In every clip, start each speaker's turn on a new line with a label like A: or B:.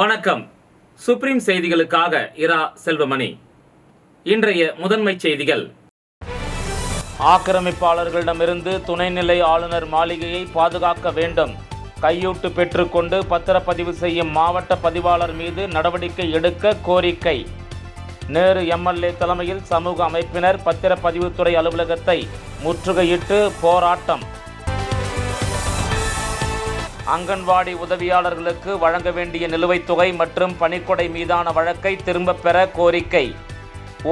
A: வணக்கம். சுப்ரீம் செய்திகளுக்காக இரா செல்வமணி. இன்றைய முதன்மை செய்திகள். ஆக்கிரமிப்பாளர்களிடமிருந்து துணைநிலை ஆளுநர் மாளிகையை பாதுகாக்க வேண்டும். கையூட்டு பெற்றுக்கொண்டு பத்திரப்பதிவு செய்யும் மாவட்ட பதிவாளர் மீது நடவடிக்கை எடுக்க கோரிக்கை. நேரு எம்எல்ஏ தலைமையில் சமூக அமைப்பினர் பத்திரப்பதிவுத்துறை அலுவலகத்தை முற்றுகையிட்டு போராட்டம். அங்கன்வாடி உதவியாளர்களுக்கு வழங்க வேண்டிய நிலுவைத் தொகை மற்றும் பணிக்கொடை மீதான வழக்கை திரும்பப் பெற கோரிக்கை.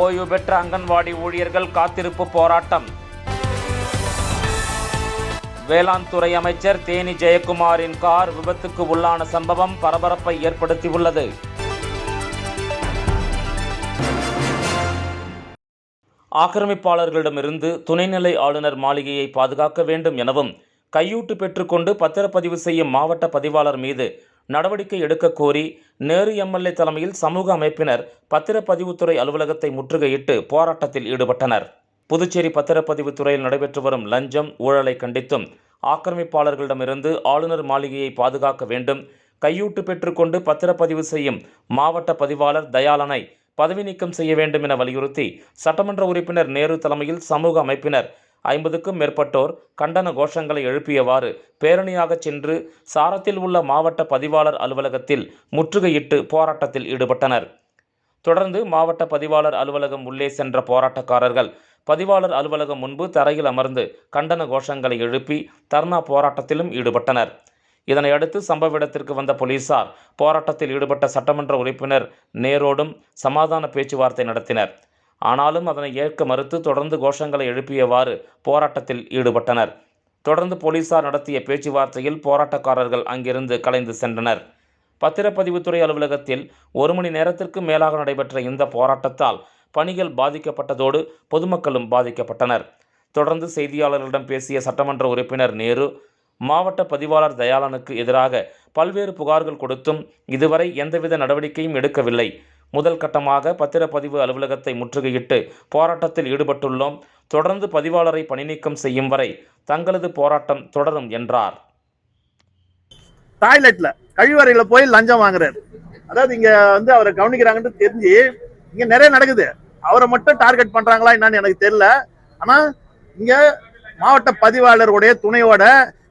A: ஓய்வு பெற்ற அங்கன்வாடி ஊழியர்கள் காத்திருப்பு போராட்டம். வேளாண் துறை அமைச்சர் தேனி ஜெயக்குமாரின் கார் விபத்துக்கு உள்ளான சம்பவம் பரபரப்பை ஏற்படுத்தியுள்ளது. ஆக்கிரமிப்பாளர்களிடமிருந்து துணைநிலை ஆளுநர் மாளிகையை பாதுகாக்க வேண்டும் எனவும் கையூட்டு பெற்றுக்கொண்டு பத்திரப்பதிவு செய்யும் மாவட்ட பதிவாளர் மீது நடவடிக்கை எடுக்க கோரி நேரு எம்எல்ஏ தலைமையில் சமூக அமைப்பினர் பத்திரப்பதிவுத்துறை அலுவலகத்தை முற்றுகையிட்டு போராட்டத்தில் ஈடுபட்டனர். புதுச்சேரி பத்திரப்பதிவுத்துறையில் நடைபெற்று வரும் லஞ்சம் ஊழலை கண்டித்தும் ஆக்கிரமிப்பாளர்களிடமிருந்து ஆளுநர் மாளிகையை பாதுகாக்க வேண்டும், கையூட்டு பெற்றுக்கொண்டு பத்திரப்பதிவு செய்யும் மாவட்ட பதிவாளர் தயாளனை பதவி நீக்கம் செய்ய வேண்டும் என வலியுறுத்தி சட்டமன்ற உறுப்பினர் நேரு தலைமையில் சமூக அமைப்பினர் 50க்கும் மேற்பட்டோர் கண்டன கோஷங்களை எழுப்பியவாறு பேரணியாக சென்று சாரத்தில் உள்ள மாவட்ட பதிவாளர் அலுவலகத்தில் முற்றுகையிட்டு போராட்டத்தில் ஈடுபட்டனர். தொடர்ந்து மாவட்ட பதிவாளர் அலுவலகம் உள்ளே சென்ற போராட்டக்காரர்கள் பதிவாளர் அலுவலகம் முன்பு தரையில் அமர்ந்து கண்டன கோஷங்களை எழுப்பி தர்ணா போராட்டத்திலும் ஈடுபட்டனர். இதனையடுத்து சம்பவ இடத்திற்கு வந்த போலீசார் போராட்டத்தில் ஈடுபட்ட சட்டமன்ற உறுப்பினர் நேரோடும் சமாதான பேச்சுவார்த்தை நடத்தினர். ஆனாலும் அதனை ஏற்க மறுத்து தொடர்ந்து கோஷங்களை எழுப்பியவாறு போராட்டத்தில் ஈடுபட்டனர். தொடர்ந்து போலீசார் நடத்திய பேச்சுவார்த்தையில் போராட்டக்காரர்கள் அங்கிருந்து கலைந்து சென்றனர். பத்திரப்பதிவுத்துறை அலுவலகத்தில் 1 மணி நேரத்திற்கு மேலாக நடைபெற்ற இந்த போராட்டத்தால் பணிகள் பாதிக்கப்பட்டதோடு பொதுமக்களும் பாதிக்கப்பட்டனர். தொடர்ந்து செய்தியாளர்களிடம் பேசிய சட்டமன்ற உறுப்பினர் நேரு, மாவட்ட பதிவாளர் தயாளனுக்கு எதிராக பல்வேறு புகார்கள் கொடுத்தும் இதுவரை எந்தவித நடவடிக்கையும் எடுக்கவில்லை. முதல் கட்டமாக பத்திரப்பதிவு அலுவலகத்தை முற்றுகையிட்டு போராட்டத்தில் ஈடுபட்டுள்ளோம். தொடர்ந்து பதிவாளரை பணிநீக்கம் செய்யும் வரை தங்களது போராட்டம் தொடரும் என்றார்.
B: டாய்லெட்ல கழிவறையில போய் லஞ்சம் வாங்குறாரு. அதாவது இங்க அவரை கவனிக்கிறாங்கன்னு தெரிஞ்சு இங்க நிறைய நடக்குது. அவரை மட்டும் டார்கெட் பண்றாங்களா என்னன்னு எனக்கு தெரியல. ஆனா இங்க மாவட்ட பதிவாளருடைய துணையோட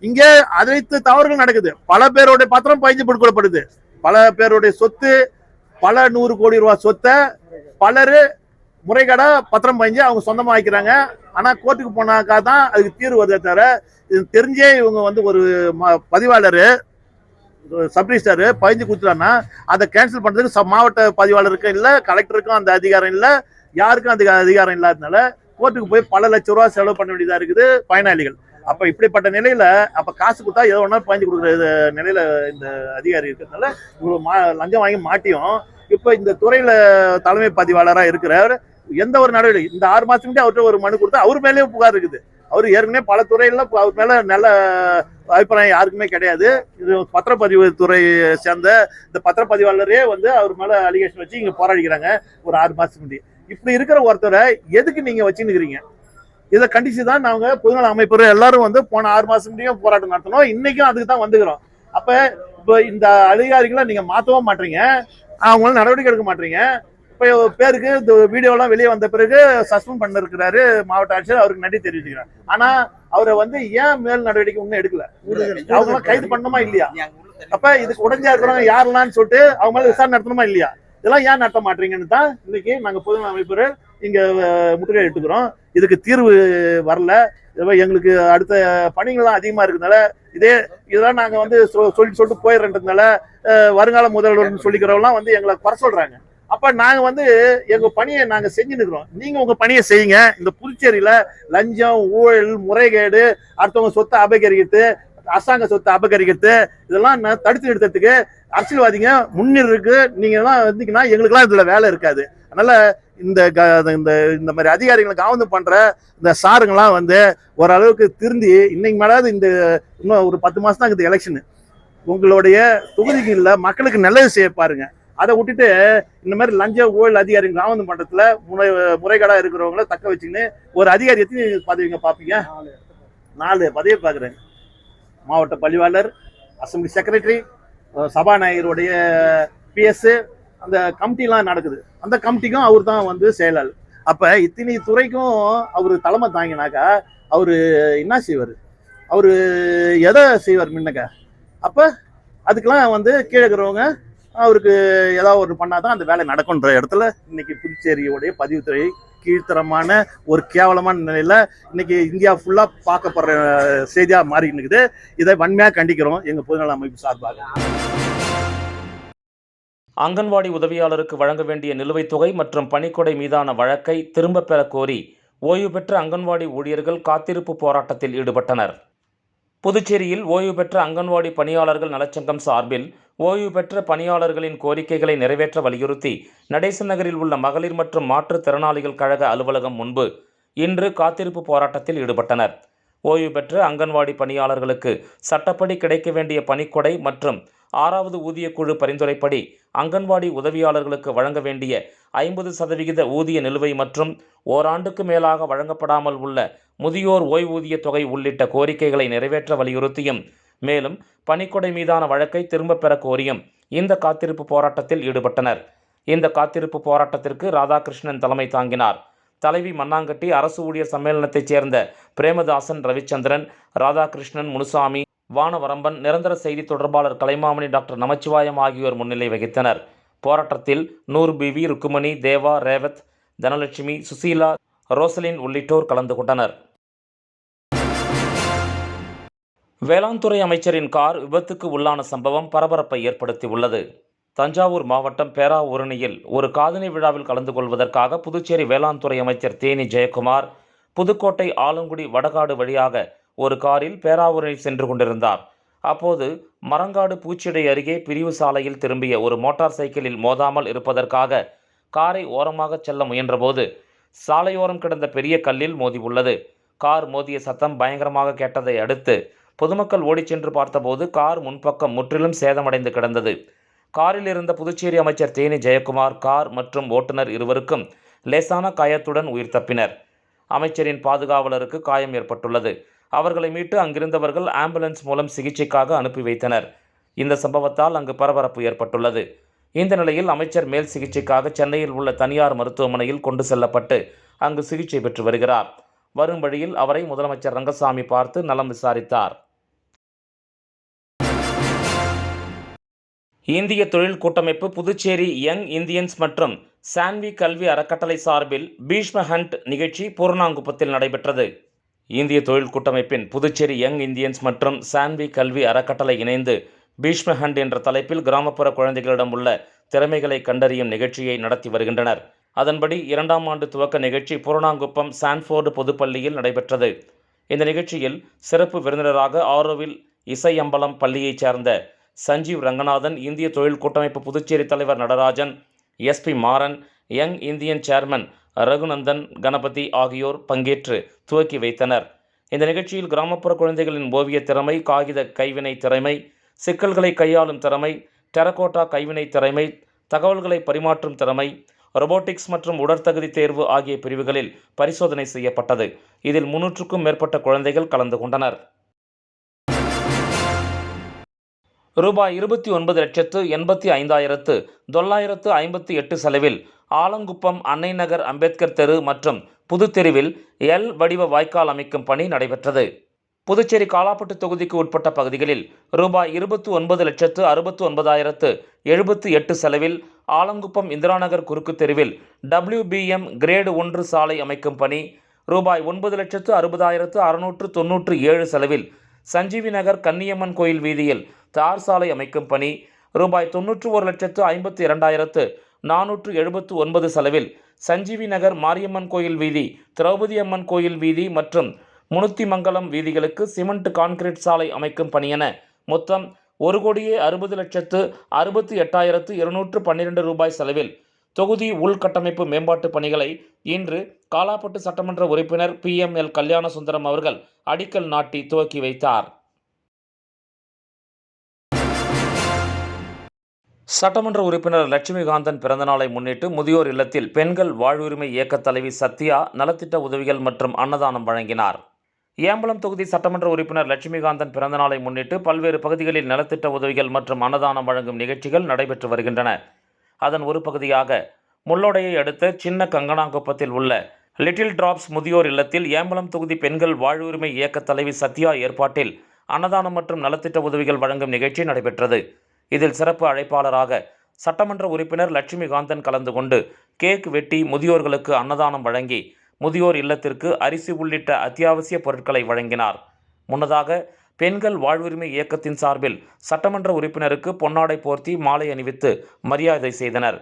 B: இங்க அனைத்து தவறுகள் நடக்குது. பல பேருடைய பத்திரம் பயிற்சி கொடுக்கப்படுது. பல பேருடைய சொத்து, பல 100 கோடி ரூபாய் சொத்தை பலரு முறைகேடா பத்திரம் பயிஞ்சு அவங்க சொந்தமா ஆக்கிக்கிறாங்க. ஆனா கோர்ட்டுக்கு போனாக்கா தான் அதுக்கு தீர்வு வருதே தவிர இது தெரிஞ்சே இவங்க ஒரு பதிவாளர் சப்ரிஜிஸ்டர் பயிஞ்சு கொடுத்துட்டாங்கன்னா அதை கேன்சல் பண்றதுக்கு மாவட்ட பதிவாளருக்கும் இல்லை, கலெக்டருக்கும் அந்த அதிகாரம் இல்லை, யாருக்கும் அந்த அதிகாரம் இல்லாததுனால கோர்ட்டுக்கு போய் பல லட்சம் ரூபாய் செலவு பண்ண வேண்டியதா இருக்குது பயனாளிகள். அப்ப இப்படிப்பட்ட நிலையில அப்ப காசு கொடுத்தா ஏதோ ஒன்னா பாய்ஞ்சு கொடுக்குற நிலையில இந்த அதிகாரி இருக்கிறதுனால இவ்வளவு லஞ்சம் வாங்கி மாட்டியும் இப்ப இந்த துறையில தலைமை பதிவாளரா இருக்கிறவர் எந்த ஒரு நடவடிக்கை இந்த 6 மாசத்துக்கு முன்னாடி அவர்கிட்ட ஒரு மனு கொடுத்தா அவர் மேலேயும் புகார் இருக்குது. அவர் ஏற்கனவே பல துறையில அவர் மேல நல்ல அபிப்பிராயம் யாருக்குமே கிடையாது. இது பத்திரப்பதிவு துறை சேர்ந்த இந்த பத்திரப்பதிவாளரே அவர் மேல அலிகேஷன் வச்சு இங்க போராடிக்கிறாங்க ஒரு 6 மாசத்துக்கு முன்னாடி. இப்படி இருக்கிற ஒருத்தரை எதுக்கு நீங்க வச்சுன்னுக்கிறீங்க? இதை கண்டிச்சு தான் நாங்க பொதுநல அமைப்பு எல்லாரும் போன 6 மாசம் முடியும் போராட்டம் நடத்தணும். இன்னைக்கும் அதுக்கு தான் வந்துக்கிறோம். அப்ப இப்ப இந்த அதிகாரிகளை நீங்க மாற்றவும் மாட்டீங்க, அவங்களால நடவடிக்கை எடுக்க மாட்டீங்க. இப்ப பேருக்கு இந்த வீடியோ எல்லாம் வெளியே வந்த பிறகு சஸ்பெண்ட் பண்ண இருக்கிறாரு மாவட்ட ஆட்சியர், அவருக்கு நன்றி தெரிவிச்சுக்கிறார். ஆனா அவரை ஏன் மேல் நடவடிக்கை ஒன்னும் எடுக்கல? அவங்க எல்லாம் கைது பண்ணணுமா இல்லையா? அப்ப இதுக்கு உடஞ்சா இருக்கிறவங்க யாரெல்லாம்னு சொல்லிட்டு அவங்க மேல விசாரணை நடத்தணுமா இல்லையா? இதெல்லாம் ஏன் நடத்த மாட்டீங்கன்னு தான் இன்னைக்கு நாங்க பொதுநல அமைப்பு இங்க முற்றுகை எடுத்துக்கிறோம். இதுக்கு தீர்வு வரல. எங்களுக்கு அடுத்த பணிகள்லாம் அதிகமா இருக்கிறதுனால இதெல்லாம் நாங்க சொல்லிட்டு போயிடுறதுனால வருங்கால முதல்வர்னு சொல்லிக்கிறவங்களாம் எங்களை குறை சொல்றாங்க. அப்ப நாங்க எங்க பணியை நாங்க செஞ்சுருக்கிறோம். நீங்க உங்க பணியை செய்யுங்க. இந்த புதுச்சேரியில லஞ்சம், ஊழல், முறைகேடு, அடுத்தவங்க சொத்தை அபகரிக்கிறது, அரசாங்க சொத்தை அபகரிக்கிறது இதெல்லாம் தடுத்து நிறுத்தத்துக்கு அரசியல்வாதிங்க முன்னிற்கு நீங்க எல்லாம் வந்தீங்கன்னா எங்களுக்கெல்லாம் இதுல வேலை இருக்காது. அதனால இந்த மாதிரி அதிகாரிகளை கவனம் பண்ற இந்த சாருங்கெல்லாம் ஓரளவுக்கு திருந்தி இன்னைக்கு மேலாவது இன்னும் ஒரு 10 மாசம் தான் இந்த எலெக்ஷன் உங்களுடைய தொகுதிக்கு இல்ல மக்களுக்கு நல்லது செய்ய பாருங்க. அதை விட்டுட்டு இந்த மாதிரி லஞ்ச ஊழல் அதிகாரிகள் கவனம் பண்றதுல முறைகேடா இருக்கிறவங்கள தக்க வச்சுன்னு ஒரு அதிகாரி எத்தனை பதவிங்க பாப்பீங்க? 4 பதவியை பாக்குறேன். மாவட்ட பதிவாளர், அசம்பிளி செக்ரட்டரி, சபாநாயகருடைய பிஎஸ் அந்த கமிட்டிலாம் நடக்குது. அந்த கமிட்டிக்கும் அவர் தான் வந்து செயலாளர். அப்ப இத்தனை துறைக்கும் அவர் தலைமை தாங்கினாக்கா அவரு என்ன செய்வார்? அவரு எதை செய்வார் முன்னக்க? அப்ப அதுக்கெல்லாம் வந்து கீழே இருக்கிறவங்க அவருக்கு ஏதாவது ஒரு பண்ணாதான் அந்த வேலை நடக்கும்ன்ற இடத்துல இன்னைக்கு புதுச்சேரியோடைய பதிவுத்துறை கீழ்த்தரமான ஒரு கேவலமான நிலையில இன்னைக்கு இந்தியா ஃபுல்லா பார்க்கப்படுற செய்தியா மாறி இருக்குது. இதை வன்மையா கண்டிக்கிறோம் எங்க பொதுநல அமைப்பு சார்பாக.
A: அங்கன்வாடி உதவியாளருக்கு வழங்க வேண்டிய நிலுவைத் தொகை மற்றும் பணிக்கொடை மீதான வழக்கை திரும்பப் பெற கோரி ஓய்வு பெற்ற அங்கன்வாடி ஊழியர்கள் காத்திருப்பு போராட்டத்தில் ஈடுபட்டனர். புதுச்சேரியில் ஓய்வு பெற்ற அங்கன்வாடி பணியாளர்கள் நலச்சங்கம் சார்பில் ஓய்வு பெற்ற பணியாளர்களின் கோரிக்கைகளை நிறைவேற்ற வலியுறுத்தி நடேசன் நகரில் உள்ள மகளிர் மற்றும் மாற்றுத்திறனாளிகள் கழக அலுவலகம் முன்பு இன்று காத்திருப்பு போராட்டத்தில் ஈடுபட்டனர். ஓய்வு பெற்ற அங்கன்வாடி பணியாளர்களுக்கு சட்டப்படி கிடைக்க வேண்டிய பணிக்கொடை மற்றும் 6வது ஊதியக்குழு பரிந்துரைப்படி அங்கன்வாடி உதவியாளர்களுக்கு வழங்க வேண்டிய 50% ஊதிய நிலுவை மற்றும் ஓராண்டுக்கு மேலாக வழங்கப்படாமல் உள்ள முதியோர் ஓய்வூதிய தொகை உள்ளிட்ட கோரிக்கைகளை நிறைவேற்ற வலியுறுத்தியும் மேலும் பணிக்கொடை மீதான வழக்கை திரும்பப் பெற கோரியும் இந்த காத்திருப்பு போராட்டத்தில் ஈடுபட்டனர். இந்த காத்திருப்பு போராட்டத்திற்கு ராதாகிருஷ்ணன் தலைமை தாங்கினார். தலைவி மண்ணாங்கட்டி அரசு ஊழியர் சம்மேளனத்தைச் சேர்ந்த பிரேமதாசன், ரவிச்சந்திரன், ராதாகிருஷ்ணன், முனுசாமி, வானவரம்பன், நிரந்தர செய்தி தொடர்பாளர் கலைமாமணி, டாக்டர் நமச்சிவாயம் ஆகியோர் முன்னிலை வகித்தனர். போராட்டத்தில் நூர் பிவி, ருக்குமணி, தேவா, ரேவத், தனலட்சுமி, சுசீலா, ரோசலின் உள்ளிட்டோர் கலந்து கொண்டனர். வேளாண்துறை அமைச்சரின் கார் விபத்துக்கு உள்ளான சம்பவம் பரபரப்பை ஏற்படுத்தியுள்ளது. தஞ்சாவூர் மாவட்டம் பேராவூரணியில் ஒரு காதணி விழாவில் கலந்து கொள்வதற்காக புதுச்சேரி வேளாண்துறை அமைச்சர் தேனி ஜெயக்குமார் புதுக்கோட்டை ஆலங்குடி வடகாடு வழியாக ஒரு காரில் பேராவூரணி சென்று கொண்டிருந்தார். அப்போது மரங்காடு பூச்சிடை அருகே பிரிவு சாலையில் திரும்பிய ஒரு மோட்டார் சைக்கிளில் மோதாமல் இருப்பதற்காக காரை ஓரமாக செல்ல முயன்றபோது சாலையோரம் கிடந்த பெரிய கல்லில் மோதி உள்ளது. கார் மோதிய சத்தம் பயங்கரமாக கேட்டதை அடுத்து பொதுமக்கள் ஓடிச் சென்று பார்த்தபோது கார் முன்பக்கம் முற்றிலும் சேதமடைந்து கிடந்தது. காரில் இருந்த புதுச்சேரி அமைச்சர் தேனி ஜெயக்குமார், கார் மற்றும் ஓட்டுநர் இருவருக்கும் லேசான காயத்துடன் உயிர் தப்பினர். அமைச்சரின் பாதுகாவலருக்கு காயம் ஏற்பட்டுள்ளது. அவர்களை மீட்டு அங்கிருந்தவர்கள் ஆம்புலன்ஸ் மூலம் சிகிச்சைக்காக அனுப்பி வைத்தனர். இந்த சம்பவத்தால் அங்கு பரபரப்பு ஏற்பட்டுள்ளது. இந்த நிலையில் அமைச்சர் மேல் சிகிச்சைக்காக சென்னையில் உள்ள தனியார் மருத்துவமனையில் கொண்டு செல்லப்பட்டு அங்கு சிகிச்சை பெற்று வருகிறார். வரும் வழியில் அவரை முதலமைச்சர் ரங்கசாமி பார்த்து நலம் விசாரித்தார். இந்திய தொழில் கூட்டமைப்பு புதுச்சேரி யங் இந்தியன்ஸ் மற்றும் சான்வி கல்வி அறக்கட்டளை சார்பில் பீஷ்ம ஹண்ட் நிகழ்ச்சி பூர்ணாங்குப்பத்தில் நடைபெற்றது. இந்திய தொழில் கூட்டமைப்பின் புதுச்சேரி யங் இந்தியன்ஸ் மற்றும் சான்வி கல்வி அறக்கட்டளை இணைந்து பீஷ்ம ஹண்ட் என்ற தலைப்பில் கிராமப்புற குழந்தைகளிடம் உள்ள திறமைகளை கண்டறியும் நிகழ்ச்சியை நடத்தி வருகின்றனர். அதன்படி 2ஆம் ஆண்டு துவக்க நிகழ்ச்சி பூர்ணாங்குப்பம் சான்ஃபோர்டு பொதுப்பள்ளியில் நடைபெற்றது. இந்த நிகழ்ச்சியில் சிறப்பு விருந்தினராக ஆரோவில் இசையம்பலம் பள்ளியைச் சேர்ந்த சஞ்சீவ் ரங்கநாதன், இந்திய தொழில் கூட்டமைப்பு புதுச்சேரி தலைவர் Natarajan, SP Maran, young Indian chairman Raghunandan, Ganapathi ஆகியோர் பங்கேற்று துவக்கி வைத்தனர். இந்த நிகழ்ச்சியில் கிராமப்புற குழந்தைகளின் ஓவிய திறமை, காகித கைவினை திறமை, சிக்கல்களை கையாளும் திறமை, டெரகோட்டா கைவினை திறமை, தகவல்களை பரிமாற்றும் திறமை, ரொபோட்டிக்ஸ் மற்றும் உடற்தகுதி தேர்வு ஆகிய பிரிவுகளில் பரிசோதனை செய்யப்பட்டது. இதில் 300க்கும் மேற்பட்ட குழந்தைகள் கலந்து கொண்டனர். ரூபாய் 29,85,958 செலவில் ஆலங்குப்பம், அன்னை நகர், அம்பேத்கர் தெரு மற்றும் புதுத்தெருவில் எல் வடிவ வாய்க்கால் அமைக்கும் பணி நடைபெற்றது. புதுச்சேரி காலாப்பட்டு தொகுதிக்கு உட்பட்ட பகுதிகளில் ரூபாய் 29,69,078 செலவில் ஆலங்குப்பம் இந்திராநகர் குறுக்கு தெருவில் WBM கிரேடு 1 சாலை அமைக்கும் பணி, ரூபாய் 9,60,697 செலவில் சஞ்சீவி நகர் கன்னியம்மன் கோயில் வீதியில் தார் சாலை அமைக்கும் பணி, ரூபாய் 91,52,479 செலவில் சஞ்சீவி நகர் மாரியம்மன் கோயில் வீதி, திரௌபதி அம்மன் கோயில் வீதி மற்றும் முனுத்திமங்கலம் வீதிகளுக்கு சிமெண்ட் கான்கிரீட் சாலை அமைக்கும் பணி என மொத்தம் 1,60,68,212 ரூபாய் செலவில் தொகுதி உள்கட்டமைப்பு மேம்பாட்டு பணிகளை இன்று காலாப்பட்டு சட்டமன்ற உறுப்பினர் PML கல்யாணசுந்தரம் அவர்கள் அடிக்கல் நாட்டி துவக்கி வைத்தார். சட்டமன்ற உறுப்பினர் லட்சுமிகாந்தன் பிறந்தநாளை முன்னிட்டு முதியோர் இல்லத்தில் பெண்கள் வாழ்வுரிமை இயக்க தலைவி சத்யா நலத்திட்ட உதவிகள் மற்றும் அன்னதானம் வழங்கினார். ஏம்பலம் தொகுதி சட்டமன்ற உறுப்பினர் லட்சுமிகாந்தன் பிறந்தநாளை முன்னிட்டு பல்வேறு பகுதிகளில் நலத்திட்ட உதவிகள் மற்றும் அன்னதானம் வழங்கும் நிகழ்ச்சிகள் நடைபெற்று வருகின்றன. அதன் ஒரு பகுதியாக முள்ளோடையை அடுத்த சின்ன கங்கனாங்குப்பத்தில் உள்ள லிட்டில் டிராப்ஸ் முதியோர் இல்லத்தில் ஏம்பலம் தொகுதி பெண்கள் வாழ்வுரிமை இயக்க தலைவி சத்யா ஏற்பாட்டில் அன்னதானம் மற்றும் நலத்திட்ட உதவிகள் வழங்கும் நிகழ்ச்சி நடைபெற்றது. இதில் சிறப்பு அழைப்பாளராக சட்டமன்ற உறுப்பினர் லட்சுமிகாந்தன் கலந்து கொண்டு கேக் வெட்டி முதியோர்களுக்கு அன்னதானம் வழங்கி முதியோர் இல்லத்திற்கு அரிசி உள்ளிட்ட அத்தியாவசிய பொருட்களை வழங்கினார். முன்னதாக பெண்கள் வாழ்வுரிமை இயக்கத்தின் சார்பில் சட்டமன்ற உறுப்பினருக்கு பொன்னாடை போர்த்தி மாலை அணிவித்து மரியாதை செய்தனர்.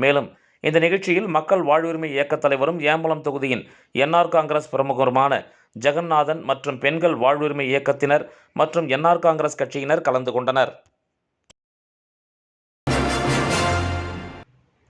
A: மேலும் இந்த நிகழ்ச்சியில் மக்கள் வாழ்வுரிமை இயக்க தலைவரும் ஏம்பலம் தொகுதியின் என்ஆர் காங்கிரஸ் பிரமுகருமான ஜெகநாதன் மற்றும் பெண்கள் வாழ்வுரிமை இயக்கத்தினர் மற்றும் என்ஆர் காங்கிரஸ் கட்சியினர் கலந்து கொண்டனர்.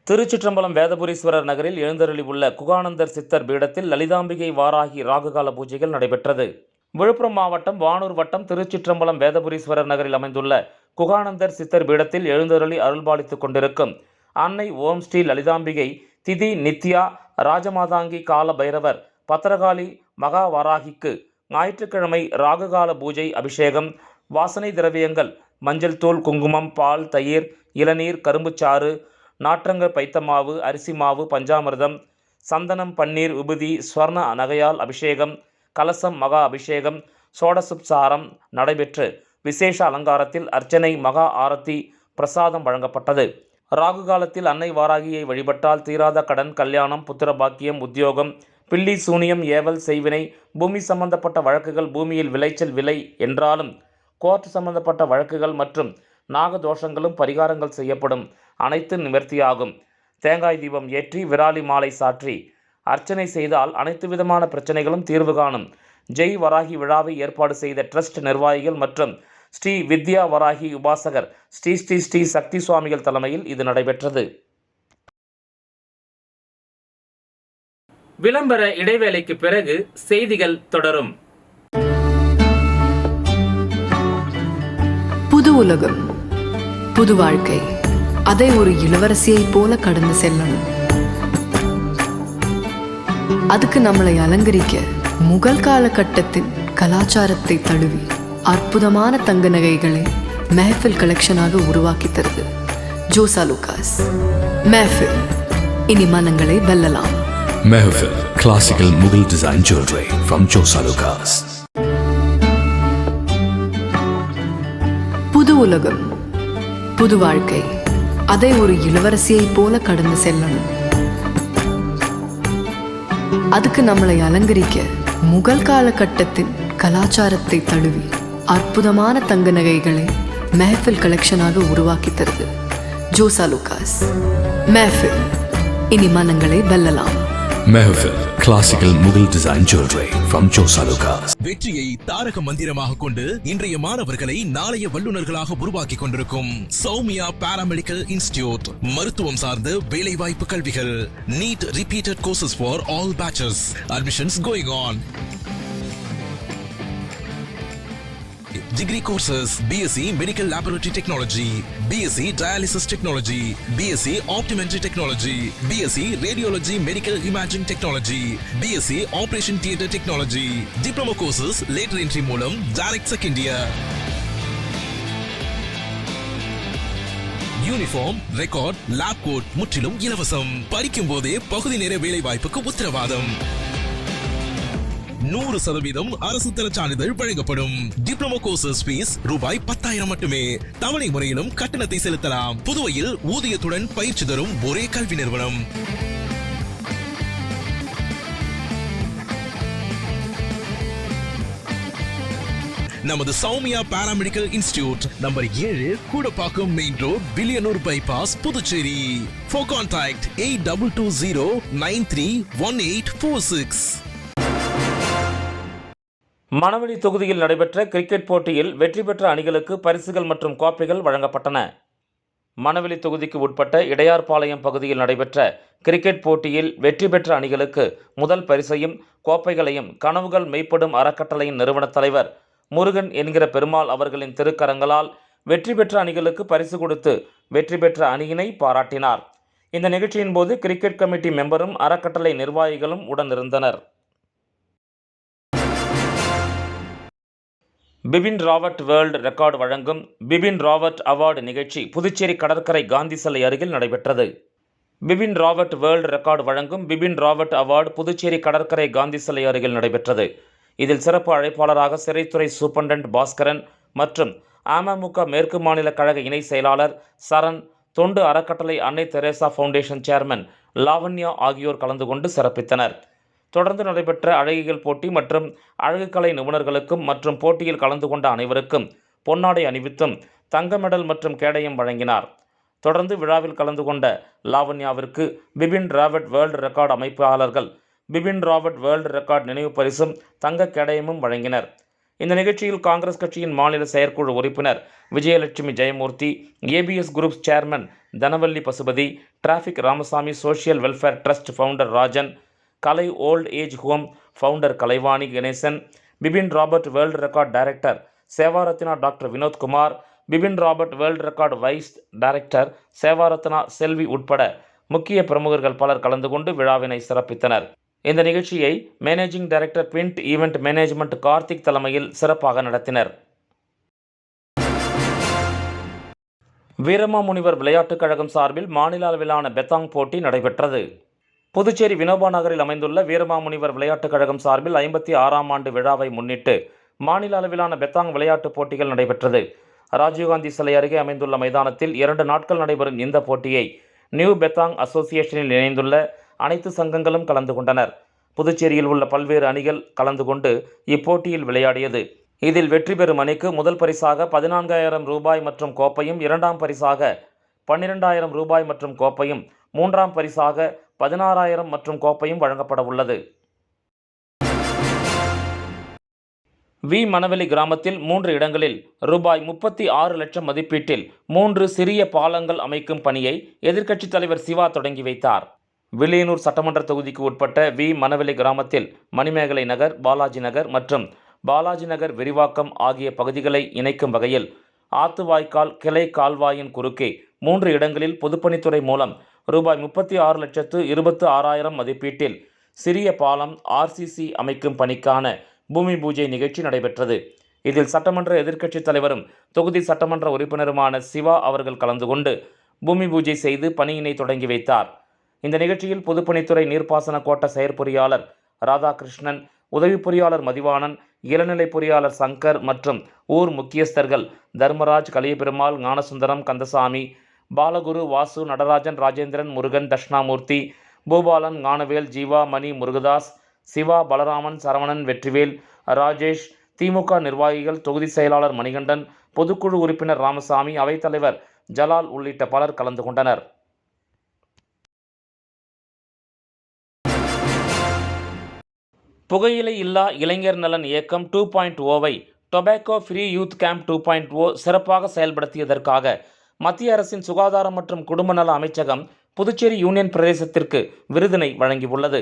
A: திருச்சிற்றம்பலம் வேதபுரீஸ்வரர் நகரில் எழுந்தருளி உள்ள குகானந்தர் சித்தர் பீடத்தில் லலிதாம்பிகை வாராகி ராகுகால பூஜைகள் நடைபெற்றது. விழுப்புரம் மாவட்டம் வானூர் வட்டம் திருச்சிற்றம்பலம் வேதபுரீஸ்வரர் நகரில் அமைந்துள்ள குகானந்தர் சித்தர் பீடத்தில் எழுந்தருளி அருள்பாலித்துக் கொண்டிருக்கும் அன்னை ஓம் ஸ்ரீ லலிதாம்பிகை திதி நித்யா ராஜமாதாங்கி கால பைரவர் பத்திரகாளி மகா வாராகிக்கு ஞாயிற்றுக்கிழமை ராகுகால பூஜை அபிஷேகம், வாசனை திரவியங்கள், மஞ்சள் தூள், குங்குமம், பால், தயிர், இளநீர், கரும்புச்சாறு, நாற்றங்க பைத்தமாவு, அரிசி மாவு, பஞ்சாமிர்தம், சந்தனம், பன்னீர், விபூதி, ஸ்வர்ண நகையால் அபிஷேகம், கலசம், மகா அபிஷேகம், சோடசுப்சாரம் நடைபெற்று விசேஷ அலங்காரத்தில் அர்ச்சனை, மகா ஆரத்தி, பிரசாதம் வழங்கப்பட்டது. ராகு காலத்தில் அன்னை வாராகியை வழிபட்டால் தீராத கடன், கல்யாணம், புத்திர பாக்கியம், உத்தியோகம், பில்லி சூனியம், ஏவல், செய்வினை, பூமி சம்பந்தப்பட்ட வழக்குகள், பூமியில் விளைச்சல் விலை என்றாலும் கோர்ட் சம்பந்தப்பட்ட வழக்குகள் மற்றும் நாகதோஷங்களும் பரிகாரங்கள் செய்யப்படும். அனைத்து நிவர்த்தியாகும். தேங்காய் தீபம் ஏற்றி விராலி மாலை சாற்றி அர்ச்சனை செய்தால் அனைத்து விதமான பிரச்சனைகளும் தீர்வு காணும். ஜெய் வராகி விழாவை ஏற்பாடு செய்த ட்ரஸ்ட் நிர்வாகிகள் மற்றும் ஸ்ரீ வித்யா வராகி உபாசகர் ஸ்ரீ ஸ்ரீ ஸ்ரீ சக்தி சுவாமிகள் தலைமையில் இது நடைபெற்றது. விளம்பர இடைவேளைக்கு பிறகு செய்திகள் தொடரும்.
C: புது உலகம், புது வாழ்க்கை, அதை ஒரு இளவரசியை போல கடந்து செல்லணும். அதுக்கு நம்மளை அலங்கரிக்க முகல் காலகட்டத்தின் கலாச்சாரத்தை தழுவி அற்புதமான தங்க நகைகளை மெஹஃபில் கலெக்ஷனாக உருவாக்கி தருது ஜோசா லூகாஸ். மெஹஃபில், இனி மனங்களை வெல்லலாம்.
D: Mehfil, classical Mughal design jewelry from Josa Lucas.
C: புது உலகம், புது வாழ்க்கை, அதை ஒரு இளவரசியை போல கடந்து செல்லணும். அதுக்கு நம்மளை அலங்கரிக்க முகல் காலகட்டத்தின் கலாச்சாரத்தை தழுவி அற்புதமான தங்க நகைகளை மெஹஃபில் கலெக்ஷனாக உருவாக்கி தருது ஜோசா லூகாஸ். மெஹஃபில், இனி மனங்களை வெல்லலாம்.
D: Mehfil, classical Mughal design jewelry from Josa Lucas.
E: வெற்றியை தாரக மந்திரமாக கொண்டு இன்றைய மாணவர்களை நாளைய வல்லுநர்களாக உருவாக்கி கொண்டிருக்கும் சௌமியா பாராமெடிக்கல் இன்ஸ்டிடியூட். மருத்துவம் சார்ந்த வேலை வாய்ப்பு கல்விகள். NEET repeated courses for all batches. Admissions going on. Degree courses: BSc Medical Laboratory Technology, BSc Dialysis Technology, BSc Optometry Technology, BSc Radiology Medical Imaging Technology, BSc Operation Theatre Technology. Diploma courses later entry மூலம் direct second year. Uniform, record, lab coat முற்றிலும் இலவசம். படிக்கும் போதே பகுதி நேர வேலை வாய்ப்புக்கு உத்தரவாதம். 100% அரசு தர சான்றிதழ் வழங்கப்படும். டிப்ளமோ கோர்சஸ் ஃபீஸ் ரூபாய் 10,000 மட்டுமே. தவணை முறையிலும் கட்டணத்தை செலுத்தலாம். புதுவையில் ஊதியத்துடன் பயிற்சி தரும் ஒரே கல்வி நிறுவனம். நமது Soumya paramedical institute, number 7, Koodapakkam main road, Villianur bypass, Puducherry. For contact 8220931846.
A: Manaveli தொகுதியில் நடைபெற்ற கிரிக்கெட் போட்டியில் வெற்றி பெற்ற அணிகளுக்கு பரிசுகள் மற்றும் கோப்பைகள் வழங்கப்பட்டன. மணவெளி தொகுதிக்கு உட்பட்ட இடையார்பாளையம் பகுதியில் நடைபெற்ற கிரிக்கெட் போட்டியில் வெற்றி பெற்ற அணிகளுக்கு முதல் பரிசையும் கோப்பைகளையும் கனவுகள் மெய்ப்படும் அறக்கட்டளையின் நிறுவன தலைவர் முருகன் என்கிற பெருமாள் அவர்களின் திருக்கரங்களால் வெற்றி பெற்ற அணிகளுக்கு பரிசு கொடுத்து வெற்றி பெற்ற அணியினை பாராட்டினார். இந்த நிகழ்ச்சியின் போது கிரிக்கெட் கமிட்டி மெம்பரும் அறக்கட்டளை நிர்வாகிகளும் உடனிருந்தனர். பிபின் ராவத் வேர்ல்டு ரெக்கார்டு வழங்கும் பிபின் ராவத் அவார்டு நிகழ்ச்சி புதுச்சேரி கடற்கரை காந்தி சிலை அருகில் நடைபெற்றது. பிபின் ராவத் வேர்ல்டு ரெக்கார்டு வழங்கும் பிபின் ராவத் அவார்டு புதுச்சேரி கடற்கரை காந்தி சிலை அருகில் நடைபெற்றது. இதில் சிறப்பு அழைப்பாளராக சிறைத்துறை சூப்பரண்டன்ட் பாஸ்கரன் மற்றும் அமமுக மேற்கு மாநில கழக இணை செயலாளர் சரண், தொண்டு அறக்கட்டளை அன்னை தெரேசா ஃபவுண்டேஷன் சேர்மன் லாவண்யா ஆகியோர் கலந்து கொண்டு சிறப்பித்தனர். தொடர்ந்து நடைபெற்ற அழகியல் போட்டி மற்றும் அழகுக்கலை நிபுணர்களுக்கும் மற்றும் போட்டியில் கலந்து கொண்ட அனைவருக்கும் பொன்னாடை அணிவித்தும் தங்க மெடல் மற்றும் கேடயம் வழங்கினார். தொடர்ந்து விழாவில் கலந்து கொண்ட லாவண்யாவிற்கு பிபின் ராவத் வேர்ல்டு ரெக்கார்டு அமைப்பாளர்கள் பிபின் ராவத் வேர்ல்டு ரெக்கார்டு நினைவு பரிசும் தங்க கேடயமும் வழங்கினர். இந்த நிகழ்ச்சியில் காங்கிரஸ் கட்சியின் மாநில செயற்குழு உறுப்பினர் Vijayalakshmi Jayamurthy, ABS group chairman Dhanavalli Pasupathi, traffic Ramasamy, social welfare trust founder Rajan, Kalai old age home founder Kalaivani Ganesan, Bipin Robert world record director Sevaratna doctor Vinodkumar, Bipin Robert world record vice director Sevaratna Selvi உட்பட முக்கிய பிரமுகர்கள் பலர் கலந்து கொண்டு விழாவினை சிறப்பித்தனர். இந்த நிகழ்ச்சியை managing director print event management Karthik தலைமையில் சிறப்பாக நடத்தினர். வீரமாமுனிவர் விளையாட்டுக் கழகம் சார்பில் மாநில அளவிலான பெத்தாங் போட்டி நடைபெற்றது. புதுச்சேரி வினோபா நகரில் அமைந்துள்ள வீரமாமுனிவர் விளையாட்டுக் கழகம் சார்பில் 56ஆம் ஆண்டு விழாவை முன்னிட்டு மாநில அளவிலான பெத்தாங் விளையாட்டுப் போட்டிகள் நடைபெற்றது. ராஜீவ்காந்தி சிலை அருகே அமைந்துள்ள மைதானத்தில் 2 நாட்கள் நடைபெறும் இந்த போட்டியை நியூ பெத்தாங் அசோசியேஷனில் இணைந்துள்ள அனைத்து சங்கங்களும் கலந்து கொண்டனர். புதுச்சேரியில் உள்ள பல்வேறு அணிகள் கலந்து கொண்டு இப்போட்டியில் விளையாடியது. இதில் வெற்றி பெறும் அணிக்கு முதல் பரிசாக 14,000 ரூபாய் மற்றும் கோப்பையும், 2ஆம் பரிசாக 12,000 ரூபாய் மற்றும் கோப்பையும், 3ஆம் பரிசாக 16,000 மற்றும் கோப்பையும் வழங்கப்பட உள்ளது. வி. மணவெளி கிராமத்தில் 3 இடங்களில் ரூபாய் 36 லட்சம் மதிப்பீட்டில் 3 சிறிய பாலங்கள் அமைக்கும் பணியை எதிர்க்கட்சித் தலைவர் சிவா தொடங்கி வைத்தார். வில்லியனூர் சட்டமன்ற தொகுதிக்கு உட்பட்ட வி. மணவெளி கிராமத்தில் மணிமேகலை நகர், பாலாஜி நகர் மற்றும் பாலாஜி நகர் விரிவாக்கம் ஆகிய பகுதிகளை இணைக்கும் வகையில் ஆத்துவாய்க்கால் கிளை கால்வாயின் குறுக்கே 3 இடங்களில் பொதுப்பணித்துறை மூலம் ரூபாய் 36,26,000 மதிப்பீட்டில் சிறிய பாலம் ஆர்சிசி அமைக்கும் பணிக்கான பூமி பூஜை நிகழ்ச்சி நடைபெற்றது. இதில் சட்டமன்ற எதிர்க்கட்சித் தலைவரும் தொகுதி சட்டமன்ற உறுப்பினருமான சிவா அவர்கள் கலந்து கொண்டு பூமி பூஜை செய்து பணியினை தொடங்கி வைத்தார். இந்த நிகழ்ச்சியில் பொதுப்பணித்துறை நீர்ப்பாசன கோட்ட செயற்பொறியாளர் ராதாகிருஷ்ணன், உதவி பொறியாளர் மதிவாணன், இளநிலை பொறியாளர் சங்கர் மற்றும் ஊர் முக்கியஸ்தர்கள் தர்மராஜ், கலியபெருமாள், ஞானசுந்தரம், கந்தசாமி, பாலகுரு, வாசு, நடராஜன், ராஜேந்திரன், முருகன், தட்சிணாமூர்த்தி, பூபாலன், ஞானவேல், ஜீவா, மணி, முருகதாஸ், சிவா, பலராமன், சரவணன், வெற்றிவேல், ராஜேஷ், திமுக நிர்வாகிகள், தொகுதி செயலாளர் மணிகண்டன், பொதுக்குழு உறுப்பினர் ராமசாமி, அவைத்தலைவர் ஜலால் உள்ளிட்ட பலர் கலந்து கொண்டனர். புகையிலை இல்லா இளைஞர் நலன் இயக்கம் 2.0வை டொபாக்கோ ஃப்ரீ யூத் கேம்ப் 2.0 சிறப்பாக செயல்படுத்தியதற்காக மத்திய அரசின் சுகாதாரம் மற்றும் குடும்ப நல அமைச்சகம் புதுச்சேரி யூனியன் பிரதேசத்திற்கு விருதினை வழங்கியுள்ளது.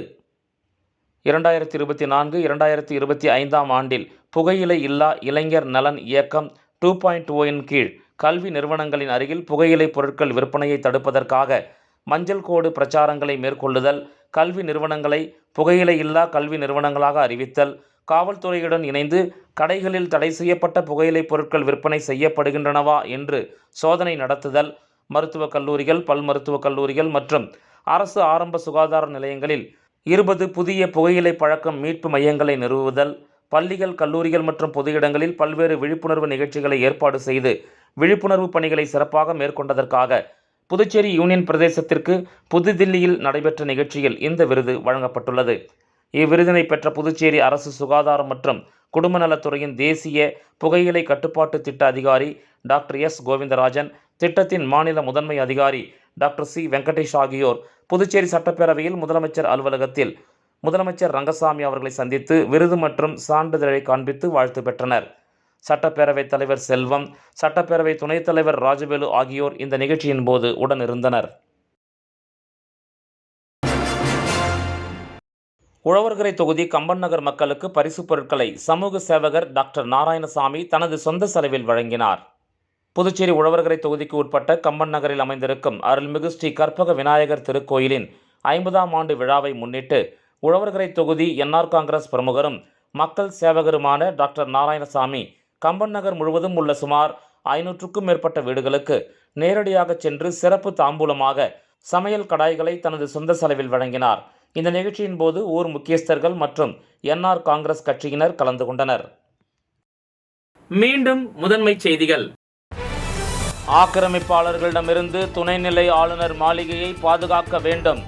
A: 2024-2025 ஆண்டில் புகையிலை இல்லா இளைஞர் நலன் இயக்கம் 2.0 கீழ் கல்வி நிறுவனங்களின் அருகில் புகையிலை பொருட்கள் விற்பனையை தடுப்பதற்காக மஞ்சள் கோடு பிரச்சாரங்களை மேற்கொள்ளுதல், கல்வி நிறுவனங்களை புகையிலை இல்லா கல்வி நிறுவனங்களாக அறிவித்தல், காவல்துறையுடன் இணைந்து கடைகளில் தடை செய்யப்பட்ட புகையிலை பொருட்கள் விற்பனை செய்யப்படுகின்றனவா என்று சோதனை நடத்துதல், மருத்துவக் கல்லூரிகள், பல் மருத்துவக் கல்லூரிகள் மற்றும் அரசு ஆரம்ப சுகாதார நிலையங்களில் 20 புதிய புகையிலை பழக்கம் மீட்பு மையங்களை நிறுவுதல், பள்ளிகள், கல்லூரிகள் மற்றும் பொது இடங்களில் பல்வேறு விழிப்புணர்வு நிகழ்ச்சிகளை ஏற்பாடு செய்து விழிப்புணர்வு பணிகளை சிறப்பாக மேற்கொண்டதற்காக புதுச்சேரி யூனியன் பிரதேசத்திற்கு புதுதில்லியில் நடைபெற்ற நிகழ்ச்சியில் இந்த விருது வழங்கப்பட்டுள்ளது. இவ்விருதினை பெற்ற புதுச்சேரி அரசு சுகாதாரம் மற்றும் குடும்ப நலத்துறையின் தேசிய புகையிலை கட்டுப்பாட்டு திட்ட அதிகாரி டாக்டர் எஸ். கோவிந்தராஜன், திட்டத்தின் மாநில முதன்மை அதிகாரி டாக்டர் சி. வெங்கடேஷ் ஆகியோர் புதுச்சேரி சட்டப்பேரவையில் முதலமைச்சர் அலுவலகத்தில் முதலமைச்சர் ரங்கசாமி அவர்களை சந்தித்து விருது மற்றும் சான்றிதழை காண்பித்து வாழ்த்து பெற்றனர். சட்டப்பேரவைத் தலைவர் செல்வம், சட்டப்பேரவை துணைத் தலைவர் ராஜவேலு ஆகியோர் இந்த நிகழ்ச்சியின் போது உடனிருந்தனர். உழவர்கரை தொகுதி கம்பன் நகர் மக்களுக்கு பரிசுப் பொருட்களை சமூக சேவகர் டாக்டர் நாராயணசாமி தனது சொந்த செலவில் வழங்கினார். புதுச்சேரி உழவர்கரை தொகுதிக்கு உட்பட்ட கம்பன் நகரில் அமைந்திருக்கும் அருள்மிகு ஸ்ரீ கற்பக விநாயகர் திருக்கோயிலின் 50ஆம் ஆண்டு விழாவை முன்னிட்டு உழவர்கரை தொகுதி என்ஆர் காங்கிரஸ் பிரமுகரும் மக்கள் சேவகருமான டாக்டர் நாராயணசாமி கம்பன் நகர் முழுவதும் உள்ள சுமார் 500க்கும் மேற்பட்ட வீடுகளுக்கு நேரடியாக சென்று சிறப்பு தாம்பூலமாக சமையல் கடாய்களை தனது சொந்த செலவில் வழங்கினார். இந்த நிகழ்ச்சியின் போது ஊர் முக்கியஸ்தர்கள் மற்றும் என்ஆர் காங்கிரஸ் கட்சியினர் கலந்து கொண்டனர். மீண்டும் முதன்மை செய்திகள். ஆக்கிரமிப்பாளர்களிடமிருந்து துணைநிலை ஆளுநர் மாளிகையை பாதுகாக்க வேண்டும்.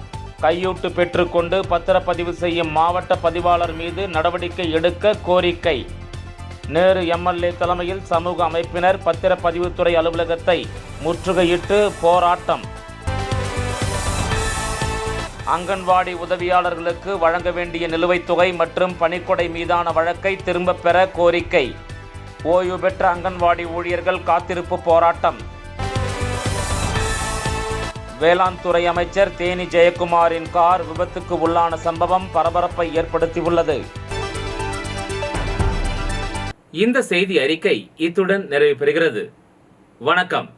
A: கையூட்டு பெற்றுக்கொண்டு பத்திரப்பதிவு செய்யும் மாவட்ட பதிவாளர் மீது நடவடிக்கை எடுக்க கோரிக்கை. நேரு எம்எல்ஏ தலைமையில் சமூக அமைப்பினர் பத்திரப்பதிவுத்துறை அலுவலகத்தை முற்றுகையிட்டு போராட்டம். அங்கன்வாடி உதவியாளர்களுக்கு வழங்க வேண்டிய நிலுவைத் தொகை மற்றும் பணிக்கொடை மீதான வழக்கை திரும்பப் பெற கோரிக்கை. ஓய்வு பெற்ற அங்கன்வாடி ஊழியர்கள் காத்திருப்பு போராட்டம். வேளாண் துறை அமைச்சர் தேனி ஜெயக்குமாரின் கார் விபத்துக்கு உள்ளான சம்பவம் பரபரப்பை ஏற்படுத்தியுள்ளது. இந்த செய்தி அறிக்கை இத்துடன் நிறைவு பெறுகிறது. வணக்கம்.